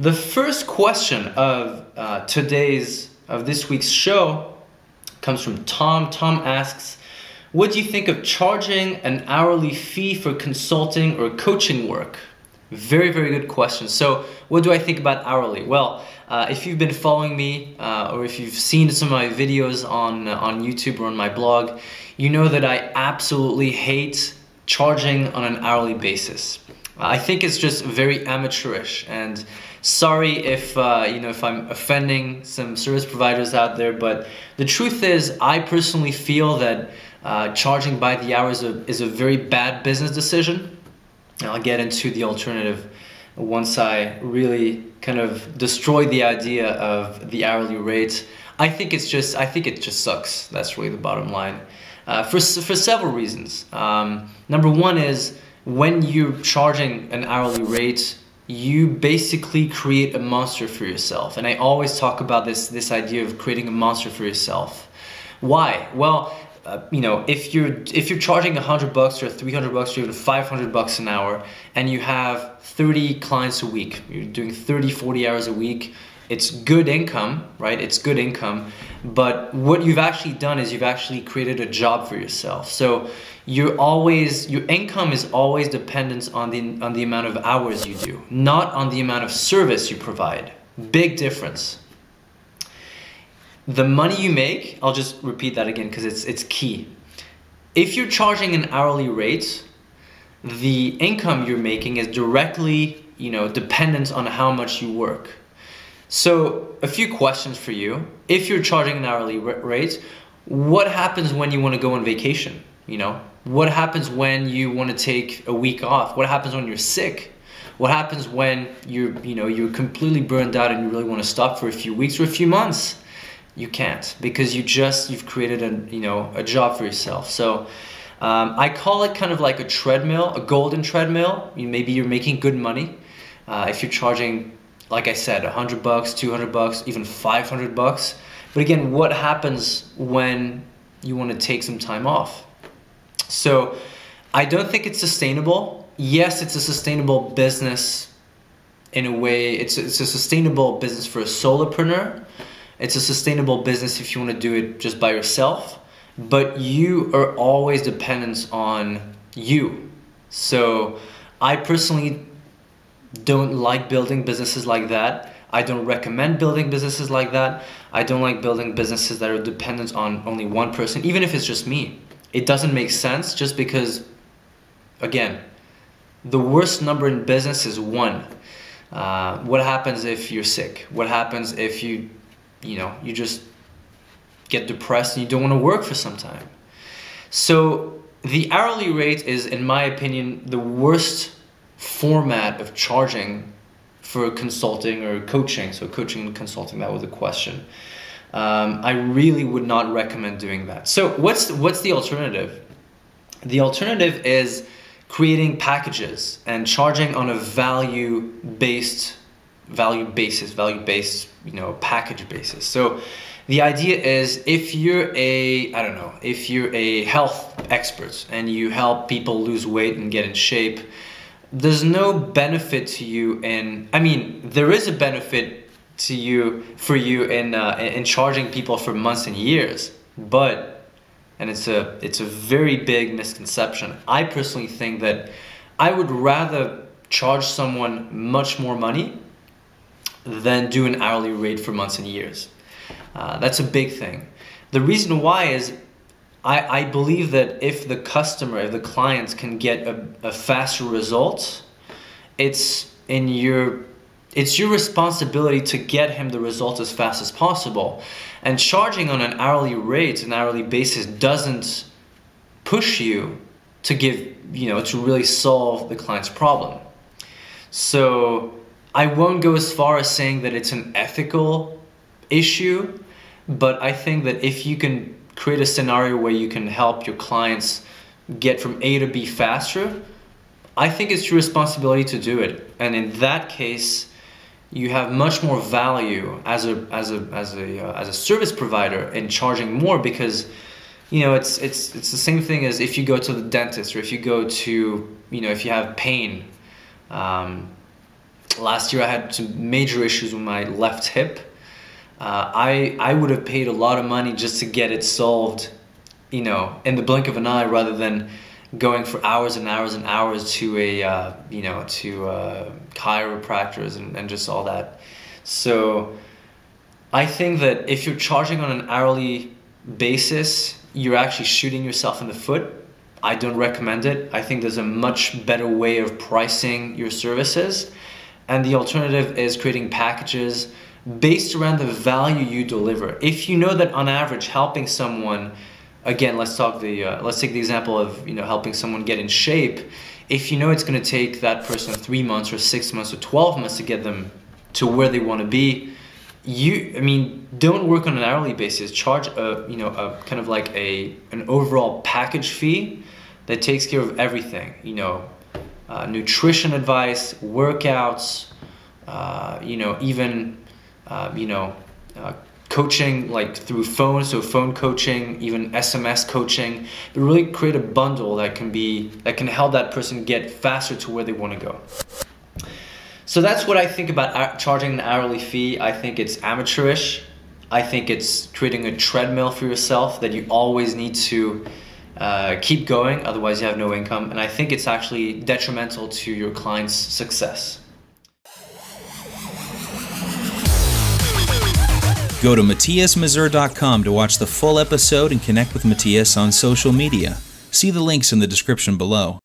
The first question of this week's show comes from Tom. Tom asks, what do you think of charging an hourly fee for consulting or coaching work? Very, very good question. So what do I think about hourly? Well, if you've been following me or if you've seen some of my videos on YouTube or on my blog, you know that I absolutely hate charging on an hourly basis. I think it's just very amateurish, and sorry if if I'm offending some service providers out there, but the truth is I personally feel that charging by the hour is a very bad business decision. I'll get into the alternative once I really kind of destroy the idea of the hourly rate. I think it just sucks. That's really the bottom line. For several reasons. Number one is when you're charging an hourly rate, you basically create a monster for yourself. And I always talk about this idea of creating a monster for yourself. Why? Well, if you're charging $100 or $300 or even $500 an hour, and you have 30 clients a week, you're doing 30, 40 hours a week, it's good income, right? It's good income, but what you've actually done is you've actually created a job for yourself. So your income is always dependent on the amount of hours you do, not on the amount of service you provide. Big difference. The money you make, I'll just repeat that again because it's key. If you're charging an hourly rate, the income you're making is directly, dependent on how much you work. So a few questions for you. If you're charging an hourly rate, what happens when you want to go on vacation? What happens when you want to take a week off? What happens when you're sick? What happens when you're completely burned out and you really want to stop for a few weeks or a few months? You can't, because you've created a job for yourself. So I call it kind of like a treadmill, a golden treadmill. Maybe you're making good money if you're charging, like I said, $100, $200, even $500. But again, what happens when you want to take some time off? So I don't think it's sustainable. Yes, it's a sustainable business in a way. It's a sustainable business for a solopreneur. It's a sustainable business if you want to do it just by yourself, but you are always dependent on you. So I personally don't like building businesses like that. I don't recommend building businesses like that. I don't like building businesses that are dependent on only one person, even if it's just me. It doesn't make sense just because, again, the worst number in business is one. What happens if you're sick? What happens if you just get depressed and you don't want to work for some time? So the hourly rate is, in my opinion, the worst format of charging for consulting or coaching. So coaching and consulting, that was the question. I really would not recommend doing that. So what's the alternative? The alternative is creating packages and charging on a value-based package basis. So the idea is if you're a health expert and you help people lose weight and get in shape, there's no benefit to you there is a benefit for you in charging people for months and years, and it's a very big misconception. I personally think that I would rather charge someone much more money than do an hourly rate for months and years. That's a big thing. The reason why is I believe that if the clients can get a faster result, it's your responsibility to get him the result as fast as possible. And charging on an hourly rate, an hourly basis, doesn't push you to to really solve the client's problem. So I won't go as far as saying that it's an ethical issue, but I think that if you can create a scenario where you can help your clients get from A to B faster, I think it's your responsibility to do it. And in that case, you have much more value as a service provider in charging more, because it's the same thing as if you go to the dentist, or if you go to if you have pain. Last year I had some major issues with my left hip. I would have paid a lot of money just to get it solved, in the blink of an eye, rather than going for hours and hours and hours to chiropractors and just all that. So I think that if you're charging on an hourly basis, you're actually shooting yourself in the foot. I don't recommend it. I think there's a much better way of pricing your services. And the alternative is creating packages based around the value you deliver. If you know that on average helping someone, again, let's take the example of helping someone get in shape. If you know it's going to take that person 3 months or 6 months or 12 months to get them to where they want to be, don't work on an hourly basis. Charge a kind of like an overall package fee that takes care of everything. Nutrition advice, workouts, coaching like through phone, so phone coaching, even SMS coaching, but really create a bundle that can help that person get faster to where they want to go. So that's what I think about charging an hourly fee. I think it's amateurish. I think it's creating a treadmill for yourself that you always need to keep going, otherwise you have no income. And I think it's actually detrimental to your client's success. Go to MatthiasMazur.com to watch the full episode and connect with Matthias on social media. See the links in the description below.